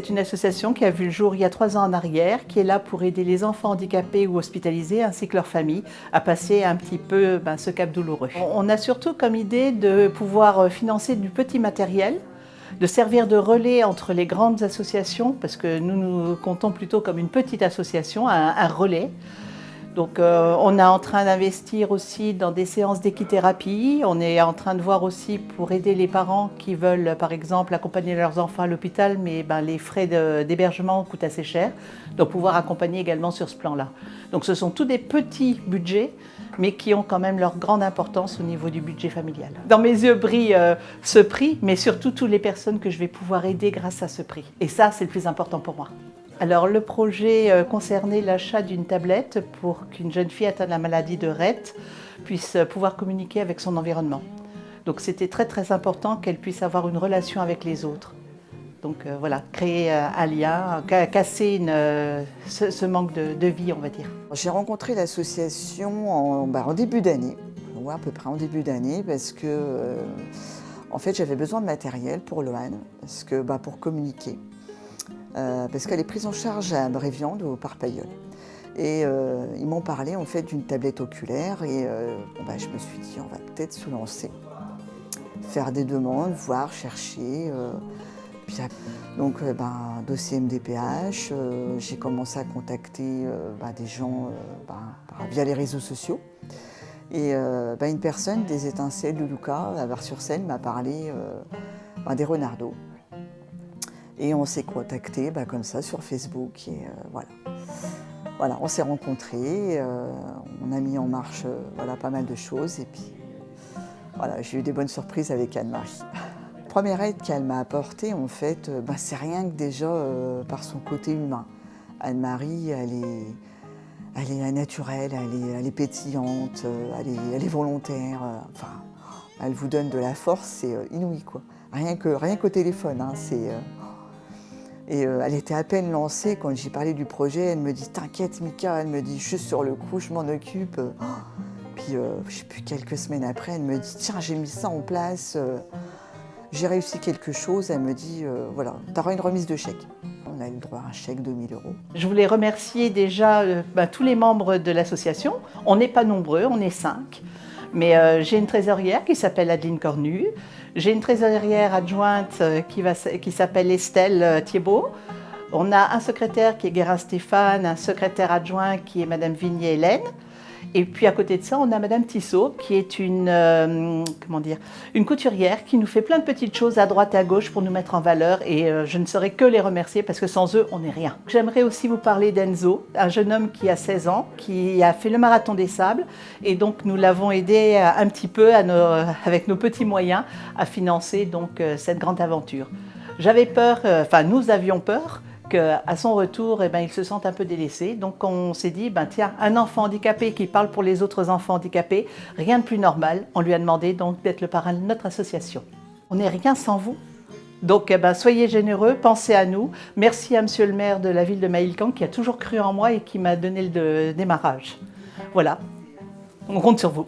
C'est une association qui a vu le jour il y a 3 ans en arrière, qui est là pour aider les enfants handicapés ou hospitalisés ainsi que leurs familles à passer un petit peu ce cap douloureux. On a surtout comme idée de pouvoir financer du petit matériel, de servir de relais entre les grandes associations, parce que nous nous comptons plutôt comme une petite association, un relais. Donc on est en train d'investir aussi dans des séances d'équithérapie. On est en train de voir aussi pour aider les parents qui veulent par exemple accompagner leurs enfants à l'hôpital, mais les frais d'hébergement coûtent assez cher, donc pouvoir accompagner également sur ce plan-là. Donc ce sont tous des petits budgets, mais qui ont quand même leur grande importance au niveau du budget familial. Dans mes yeux brille ce prix, mais surtout toutes les personnes que je vais pouvoir aider grâce à ce prix. Et ça, c'est le plus important pour moi. Alors le projet concernait l'achat d'une tablette pour qu'une jeune fille atteinte de la maladie de Rett puisse pouvoir communiquer avec son environnement. Donc c'était très important qu'elle puisse avoir une relation avec les autres. Donc voilà, créer un lien, casser ce manque de vie, on va dire. J'ai rencontré l'association en début d'année, à peu près en début d'année, parce que en fait j'avais besoin de matériel pour Loane, pour communiquer. Parce qu'elle est prise en charge à Bréviande, au Parc Pailleul. Et ils m'ont parlé en fait d'une tablette oculaire et je me suis dit on va peut-être se lancer, faire des demandes, voir, chercher. Donc dossier MDPH, j'ai commencé à contacter des gens via les réseaux sociaux. Et une personne des Étincelles de Lucas à Var-sur-Seine m'a parlé des Renardeaux. Et on s'est contacté comme ça sur Facebook et voilà, on s'est rencontrés, on a mis en marche pas mal de choses et puis voilà, j'ai eu des bonnes surprises avec Anne-Marie. La première aide qu'elle m'a apportée en fait, c'est rien que déjà par son côté humain. Anne-Marie, elle est naturelle, elle est pétillante, elle est volontaire, elle vous donne de la force, c'est inouï quoi. Rien qu'au téléphone, Et elle était à peine lancée quand j'ai parlé du projet. Elle me dit « T'inquiète Mika », elle me dit « Juste sur le coup, je m'en occupe ». Puis je sais plus, quelques semaines après, elle me dit « Tiens, j'ai mis ça en place, j'ai réussi quelque chose ». Elle me dit « Voilà, t'auras une remise de chèque ». On a eu le droit à un chèque de 1 000 €. Je voulais remercier déjà tous les membres de l'association. On n'est pas nombreux, on est 5. Mais j'ai une trésorière qui s'appelle Adeline Cornu. J'ai une trésorière adjointe qui s'appelle Estelle Thiebaud. On a un secrétaire qui est Guérin Stéphane, un secrétaire adjoint qui est Madame Vignier-Hélène. Et puis à côté de ça, on a Madame Tissot qui est une couturière qui nous fait plein de petites choses à droite et à gauche pour nous mettre en valeur et je ne saurais que les remercier parce que sans eux, on n'est rien. J'aimerais aussi vous parler d'Enzo, un jeune homme qui a 16 ans, qui a fait le marathon des sables et donc nous l'avons aidé un petit peu avec nos petits moyens à financer donc cette grande aventure. J'avais peur, nous avions peur, qu'à son retour, il se sente un peu délaissé. Donc on s'est dit, tiens, un enfant handicapé qui parle pour les autres enfants handicapés, rien de plus normal. On lui a demandé donc d'être le parrain de notre association. On n'est rien sans vous. Donc soyez généreux, pensez à nous. Merci à monsieur le maire de la ville de Maïlcan qui a toujours cru en moi et qui m'a donné le démarrage. Voilà, on compte sur vous.